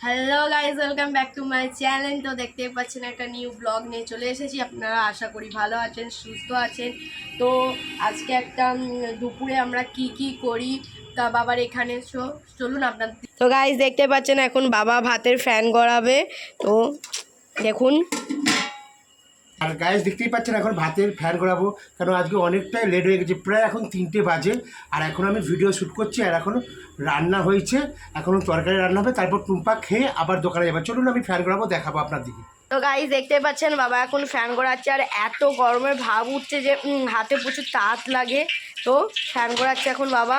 Hello guys, welcome back to my channel. তো দেখতেই পাচ্ছেন একটা নিউ ব্লগ নিয়ে চলে এসেছি। আপনারা আশা করি ভালো আছেন, সুস্থ আছেন। তো আজকে একটা দুপুরে আমরা কি করি তা বাবার এখানে চলুন আপনার। তো গাইজ দেখতে পাচ্ছেন এখন বাবা ভাতের ফ্যান গড়াবে। তো দেখুন, আর গাইস দেখতেই পাচ্ছেন এখন ভাতের ফ্যান করাবো, কারণ আজকে অনেকটাই লেট হয়ে গেছে, প্রায় এখন 3টে বাজে। আর এখন আমি ভিডিও শ্যুট করছি, আর এখন রান্না হয়েছে, এখনও তরকারি রান্না হবে, তারপর টুম্পা খেয়ে আবার দোকানে যাবে। চলুন আমি ফ্যান করাবো, দেখাবো আপনার দিকে। তো গাইজ দেখতে পাচ্ছেন বাবা এখন ফ্যান গড়াচ্ছে, আর এত গরমের ভাব উঠছে যে হাতে প্রচুর তাপ লাগে। তো ফ্যান গড়াচ্ছে এখন বাবা।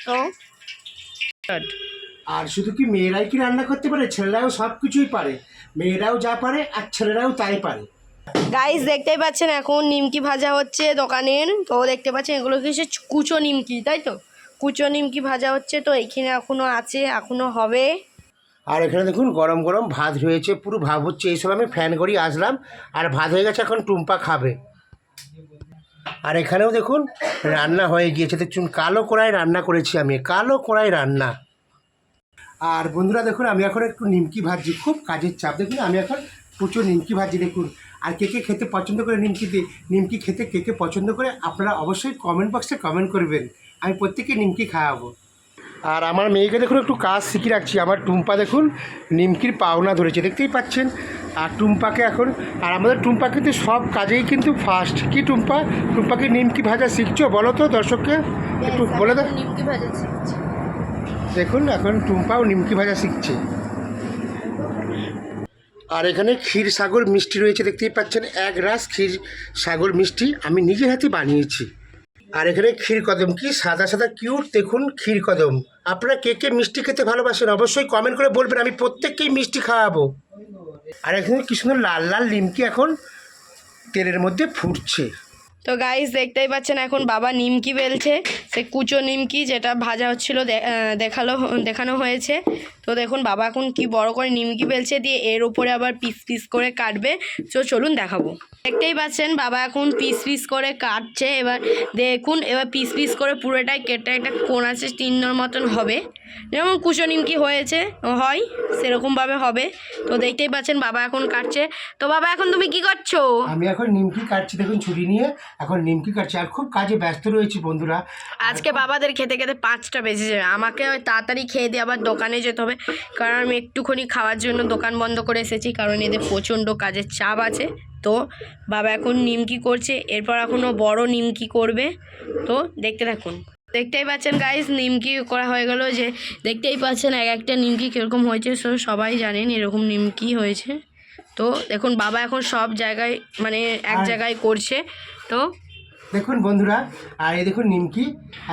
তো আর শুধু কি মেয়েরাই কি রান্না করতে পারে? ছেলেরাও সব কিছুই পারে, মেয়েরাও যা পারে আর ছেলেরাও তাই পারে। গাইস দেখতেই পাচ্ছেন এখন নিমকি ভাজা হচ্ছে দোকানের। তো দেখতে পাচ্ছেন এগুলো কিছু কুচো নিমকি, তাই তো? কুচো নিমকি ভাজা হচ্ছে। তো এইখানে এখনও আছে, এখনও হবে। আর এখানে দেখুন গরম গরম ভাত হয়েছে, পুরো ভাব হচ্ছে। এইসব আমি ফ্যান করি আসলাম, আর ভাত হয়ে গেছে, এখন টুম্পা খাবে। আর এখানেও দেখুন রান্না হয়ে গিয়েছে, দেখুন কালো কড়াই রান্না করেছি আমি, কালো কড়াই রান্না। আর বন্ধুরা দেখুন আমি এখন একটু নিমকি ভাজছি, খুব কাজের চাপ। দেখুন আমি এখন প্রচুর নিমকি ভাজছি দেখুন। আর কে কে খেতে পছন্দ করে নিমকি খেতে কে কে পছন্দ করে আপনারা অবশ্যই কমেন্ট বক্সে কমেন্ট করবেন, আমি প্রত্যেককে নিমকি খাওয়াবো। আর আমার মেয়েকে দেখুন একটু কাজ শিখিয়ে রাখছি। আমার টুম্পা দেখুন নিমকির পাওনা ধরেছে, দেখতেই পাচ্ছেন। আর টুম্পাকে এখন, আর আমাদের টুম্পা কিন্তু সব কাজেই কিন্তু ফার্স্ট। কি টুম্পাকে নিমকি ভাজা শিখছো বলো তো দর্শককে একটু বলে দাও। নিমকি ভাজা শিখছি। দেখুন এখন টুম্পাও নিমকি ভাজা শিখছে। আর এখানে ক্ষীর সাগর মিষ্টি রয়েছে, দেখতেই পাচ্ছেন। এক রাস ক্ষীর সাগর মিষ্টি আমি নিজের হাতে বানিয়েছি। আর এখানে ক্ষীর কদম, কি সাদা সাদা কিউট দেখুন ক্ষীর কদম। আপনারা কে কে মিষ্টি খেতে ভালোবাসেন অবশ্যই কমেন্ট করে বলবেন, আমি প্রত্যেককেই মিষ্টি খাওয়াবো। আর এখানে কি সুন্দর লাল লাল নিমকি এখন তেলের মধ্যে ফুটছে। তো গাইস দেখতেই পাচ্ছেন এখন বাবা নিমকি বেলছে, সে কুচো নিমকি যেটা ভাজা হচ্ছিল দেখানো হয়েছে। তো দেখুন বাবা এখন কি বড় করে নিমকি বেলছে, দিয়ে এর উপরে আবার পিস পিস করে কাটবে। তো চলুন দেখাবো। দেখতেই পাচ্ছেন বাবা এখন পিস পিস করে কাটছে। এবার দেখুন, এবার পিস পিস করে পুরোটাই কেটে একটা কোনা চিহ্নর মতন হবে, যেমন কুচো নিমকি হয় সেরকমভাবে হবে। তো দেখতেই পাচ্ছেন বাবা এখন কাটছে। তো বাবা এখন তুমি কি করছো? আমি এখন নিমকি কাটছি, দেখুন ছুরি নিয়ে এখন নিমকি কাটছি। আর খুব কাজে ব্যস্ত রয়েছি বন্ধুরা। আজকে বাবাদের খেতে খেতে 5টা বেজে যাবে। আমাকে ওই তাড়াতাড়ি খেয়ে দিয়ে আবার দোকানে যেতে হবে, কারণ আমি একটুখানি খাওয়ার জন্য দোকান বন্ধ করে এসেছি, কারণ এদের প্রচণ্ড কাজের চাপ আছে। তো বাবা এখন নিমকি করছে, এরপর এখনও বড় নিমকি করবে। তো দেখতে থাকুন। দেখতেই পাচ্ছেন গাইস নিমকি করা হয়ে গেল। যে দেখতেই পাচ্ছেন এক একটা নিমকি কীরকম হয়েছে, সবাই জানেন এরকম নিমকি হয়েছে। তো দেখুন বাবা এখন সব জায়গায় মানে এক জায়গায় করছে। তো দেখুন বন্ধুরা, আর এই দেখুন নিমকি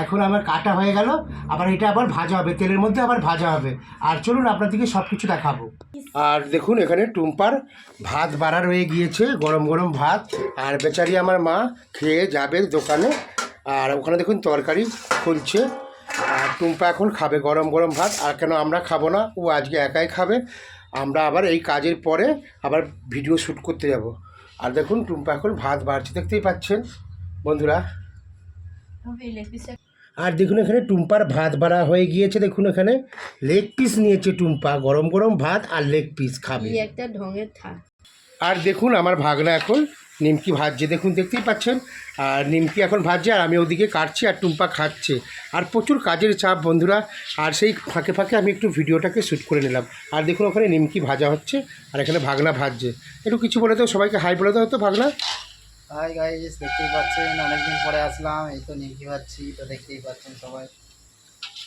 এখন আমার কাটা হয়ে গেল, আবার এটা আবার ভাজা হবে, তেলের মধ্যে আবার ভাজা হবে। আর চলুন আপনাদেরকে সব কিছু দেখাবো। আর দেখুন এখানে টুম্পার ভাত বাড়া রয়ে গিয়েছে, গরম গরম ভাত। আর বেচারি আমার মা খেয়ে যাবে দোকানে। আর ওখানে দেখুন তরকারি খুলছে, আর টুম্পা এখন খাবে গরম গরম ভাত। আর কেন আমরা খাবো না, ও আজকে একাই খাবে। আমরা আবার এই কাজের পরে আবার ভিডিও শ্যুট করতে যাব। আর দেখুন টুম্পা এখন ভাত বাড়ছে, দেখতেই পাচ্ছেন বন্ধুরা। আর দেখুন এখানে টুম্পার ভাত বাড়া হয়ে গিয়েছে, দেখুন এখানে লেগ পিস নিয়েছে টুম্পা, গরম গরম ভাত আর লেগ পিস খাবে। একটা ঢঙের থাক। আর দেখুন আমার ভাগনা এখন নিমকি ভাজছে, দেখুন দেখতেই পাচ্ছেন। আর নিমকি এখন ভাজছে, আর আমি ওদিকে কাটছি, আর টুম্পা খাচ্ছে। আর প্রচুর কাজের চাপ বন্ধুরা, আর সেই ফাঁকে ফাঁকে আমি একটু ভিডিওটাকে শ্যুট করে নিলাম। আর দেখুন ওখানে নিমকি ভাজা হচ্ছে, আর এখানে ভাগনা ভাজছে। একটু কিছু বলে দাও, সবাইকে হাই বলে দাও তো ভাগনা। হাই গাইস, দেখতেই পাচ্ছেন অনেকদিন পরে আসলাম, এই তো নিমকি ভাজছি। তো দেখতেই পাচ্ছেন সবাই,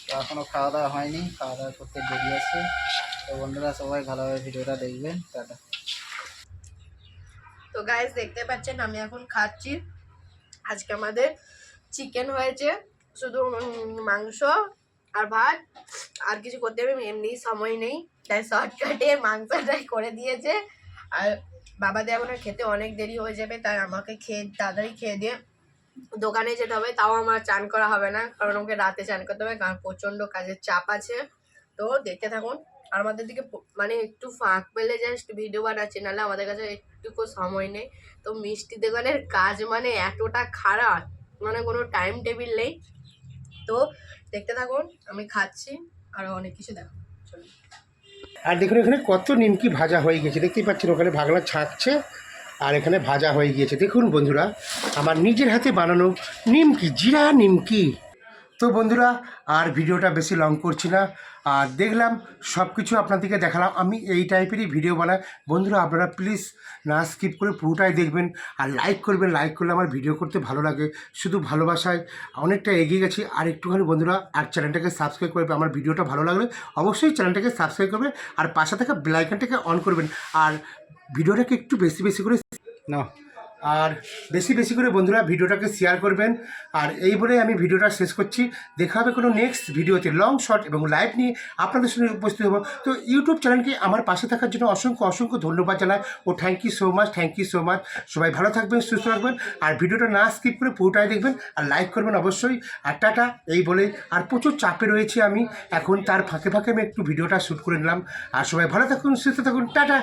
তো এখনও খাওয়া দাওয়া হয়নি, খাওয়া দাওয়া করতে দেরি আছে। তো বন্ধুরা সবাই ভালোভাবে ভিডিওটা দেখবেন, টাটা। তো গাইস দেখতে পাচ্ছেন আমি এখন খাচ্ছি। আজকে আমাদের চিকেন হয়েছে, শুধু মাংস আর ভাত, আর কিছু করতে হবে এমনি সময় নেই, তাই শর্টকাটে মাংসটাই করে দিয়েছে। আর বাবাদের এখন খেতে অনেক দেরি হয়ে যাবে, তাই আমাকে তাড়াতাড়ি খেয়ে দিয়ে দোকানে যেতে হবে। তাও আমার চান করা হবে না, কারণ ওকে রাতে চান করতে হবে, কারণ প্রচণ্ড কাজের চাপ আছে। তো দেখতে থাকুন। আর আমাদের দিকে মানে একটু ফাঁক পেলে জাস্ট ভিডিও বানাচ্ছি, নাহলে আমাদের কাছে একটুকু সময় নেই। তো মিষ্টি দোকানের কাজ মানে এতটা খারাপ, মানে কোনো টাইম টেবিল নেই। তো দেখতে থাকুন, আমি খাচ্ছি, আরও অনেক কিছু দেখো। চলুন। আর দেখুন এখানে কত নিমকি ভাজা হয়ে গেছে, দেখতেই পাচ্ছেন ওখানে ভাগনা ছাঁকছে আর এখানে ভাজা হয়ে গিয়েছে। দেখুন বন্ধুরা আমার নিজের হাতে বানানো নিমকি, জিরা নিমকি। তো বন্ধুরা আর ভিডিওটা বেশি লং করছি না, আর দেখলাম সব কিছু আপনাদেরকে দেখালাম। আমি এই টাইপেরই ভিডিও বানাই বন্ধুরা, আপনারা প্লিজ না স্কিপ করে পুরোটাই দেখবেন আর লাইক করবেন। লাইক করলে আমার ভিডিও করতে ভালো লাগে, শুধু ভালোবাসায় অনেকটা এগিয়ে গেছি। আর একটুখানি বন্ধুরা আর চ্যানেলটাকে সাবস্ক্রাইব করবে, আমার ভিডিওটা ভালো লাগলে অবশ্যই চ্যানেলটাকে সাবস্ক্রাইব করবে আর পাশে থাকা বেল আইকনটাকে অন করবেন। আর ভিডিওটাকে একটু বেশি বেশি করে না আর বেশি বেশি করে বন্ধুরা ভিডিওটাকে শেয়ার করবেন। আর এই বলে আমি ভিডিওটা শেষ করছি। দেখা হবে কোনো নেক্সট ভিডিওতে লং শর্ট এবং লাইভ নিয়ে আপনাদের সঙ্গে উপস্থিত হবো। তো ইউটিউব চ্যানেলকে আমার পাশে থাকার জন্য অসংখ্য অসংখ্য ধন্যবাদ জানাই ও thank you so much, thank you so much. সবাই ভালো থাকবেন, সুস্থ থাকবেন আর ভিডিওটা না স্কিপ করে পুরোটাই দেখবেন আর লাইক করবেন অবশ্যই। আর টাটা এই বলে, আর প্রচুর চাপে রয়েছে আমি এখন, তার ফাঁকে ফাঁকে আমি একটু ভিডিওটা শ্যুট করে নিলাম। আর সবাই ভালো থাকুন, সুস্থ থাকুন, টাটা।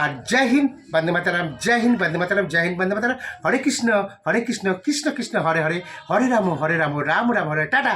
আর জয় হিন্দ, বন্দে মাতারাম, জয় হিন্দ, বন্দে মাতারাম, জয় হিন্দ, বন্দে মাতারাম। হরে কৃষ্ণ কৃষ্ণ কৃষ্ণ হরে হরে, হরে রাম রাম রাম হরে, টাটা।